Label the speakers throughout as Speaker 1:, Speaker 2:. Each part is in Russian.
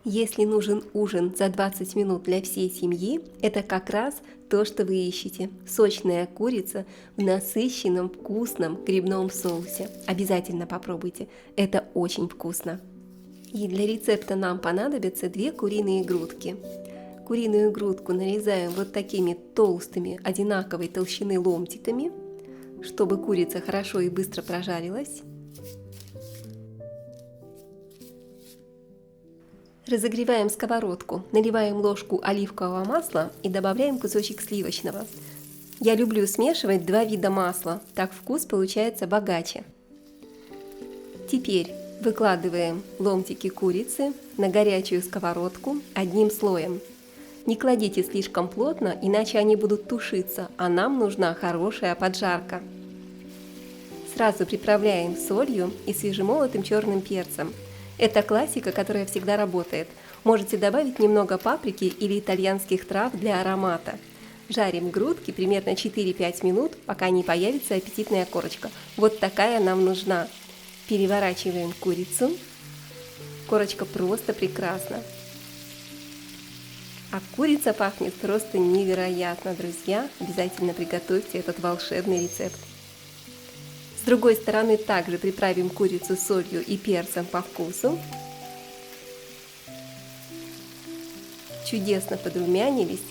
Speaker 1: Если нужен ужин за 20 минут для всей семьи, это как раз то, что вы ищете. Сочная курица в насыщенном вкусном грибном соусе. Обязательно попробуйте, это очень вкусно. И для рецепта нам понадобятся 2 куриные грудки. Куриную грудку нарезаем вот такими толстыми, одинаковой толщины ломтиками, чтобы курица хорошо и быстро прожарилась. Разогреваем сковородку, наливаем ложку оливкового масла и добавляем кусочек сливочного. Я люблю смешивать 2 вида масла, так вкус получается богаче. Теперь выкладываем ломтики курицы на горячую сковородку одним слоем. Не кладите слишком плотно, иначе они будут тушиться, а нам нужна хорошая поджарка. Сразу приправляем солью и свежемолотым черным перцем. Это классика, которая всегда работает. Можете добавить немного паприки или итальянских трав для аромата. Жарим грудки примерно 4-5 минут, пока не появится аппетитная корочка. Вот такая нам нужна. Переворачиваем курицу. Корочка просто прекрасна. А курица пахнет просто невероятно, друзья. Обязательно приготовьте этот волшебный рецепт. С другой стороны также приправим курицу солью и перцем по вкусу. Чудесно подрумянились.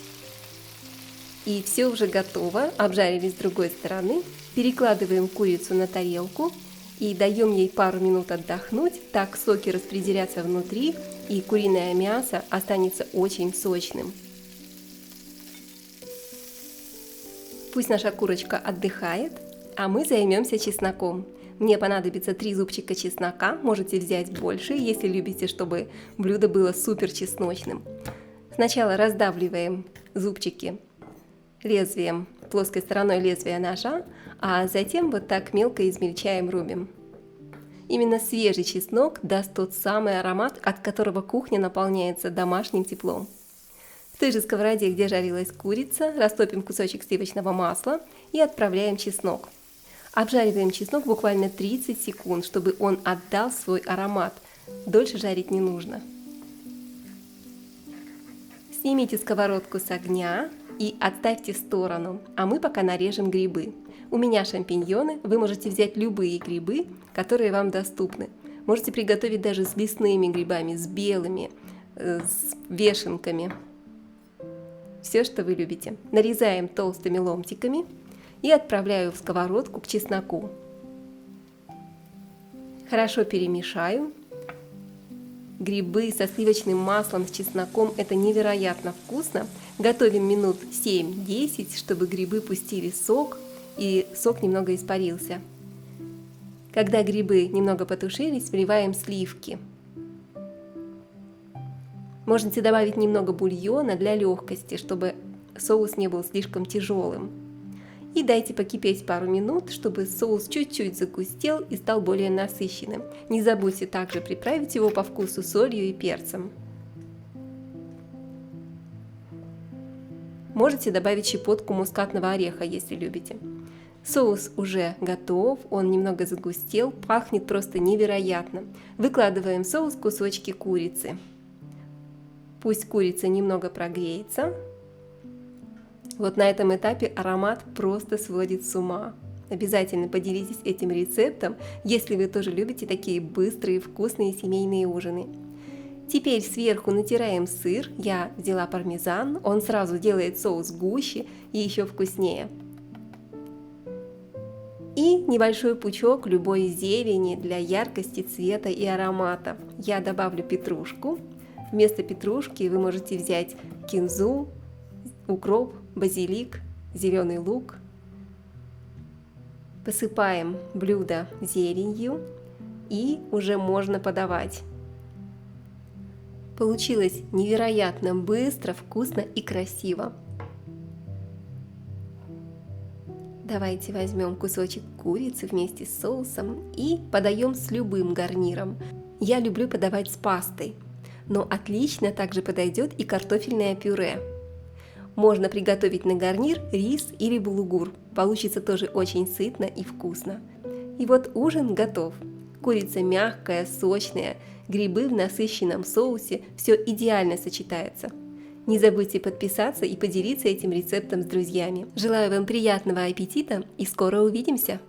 Speaker 1: И все уже готово. Обжарились с другой стороны. Перекладываем курицу на тарелку и даем ей пару минут отдохнуть. Так соки распределятся внутри и куриное мясо останется очень сочным. Пусть наша курочка отдыхает. А мы займемся чесноком. Мне понадобится 3 зубчика чеснока, можете взять больше, если любите, чтобы блюдо было супер чесночным. Сначала раздавливаем зубчики лезвием, плоской стороной лезвия ножа, а затем вот так мелко измельчаем, рубим. Именно свежий чеснок даст тот самый аромат, от которого кухня наполняется домашним теплом. В той же сковороде, где жарилась курица, растопим кусочек сливочного масла и отправляем чеснок. Обжариваем чеснок буквально 30 секунд, чтобы он отдал свой аромат. Дольше жарить не нужно. Снимите сковородку с огня и отставьте в сторону, а мы пока нарежем грибы. У меня шампиньоны, вы можете взять любые грибы, которые вам доступны. Можете приготовить даже с лесными грибами, с белыми, с вешенками. Все, что вы любите. Нарезаем толстыми ломтиками и отправляю в сковородку к чесноку. Хорошо перемешаю. Грибы со сливочным маслом, с чесноком – это невероятно вкусно. Готовим минут 7-10, чтобы грибы пустили сок и сок немного испарился. Когда грибы немного потушились, вливаем сливки. Можете добавить немного бульона для легкости, чтобы соус не был слишком тяжелым. И дайте покипеть пару минут, чтобы соус чуть-чуть загустел и стал более насыщенным. Не забудьте также приправить его по вкусу солью и перцем. Можете добавить щепотку мускатного ореха, если любите. Соус уже готов, он немного загустел, пахнет просто невероятно. Выкладываем в соус кусочки курицы. Пусть курица немного прогреется. Вот на этом этапе аромат просто сводит с ума. Обязательно поделитесь этим рецептом, если вы тоже любите такие быстрые, вкусные семейные ужины. Теперь сверху натираем сыр, я взяла пармезан, он сразу делает соус гуще и еще вкуснее. И небольшой пучок любой зелени для яркости цвета и аромата. Я добавлю петрушку. Вместо петрушки вы можете взять кинзу, укроп, базилик, зеленый лук. Посыпаем блюдо зеленью и уже можно подавать. Получилось невероятно быстро, вкусно и красиво. Давайте возьмем кусочек курицы вместе с соусом и подаем с любым гарниром. Я люблю подавать с пастой, но отлично также подойдет и картофельное пюре. Можно приготовить на гарнир рис или булгур. Получится тоже очень сытно и вкусно. И вот ужин готов. Курица мягкая, сочная, грибы в насыщенном соусе, все идеально сочетается. Не забудьте подписаться и поделиться этим рецептом с друзьями. Желаю вам приятного аппетита и скоро увидимся!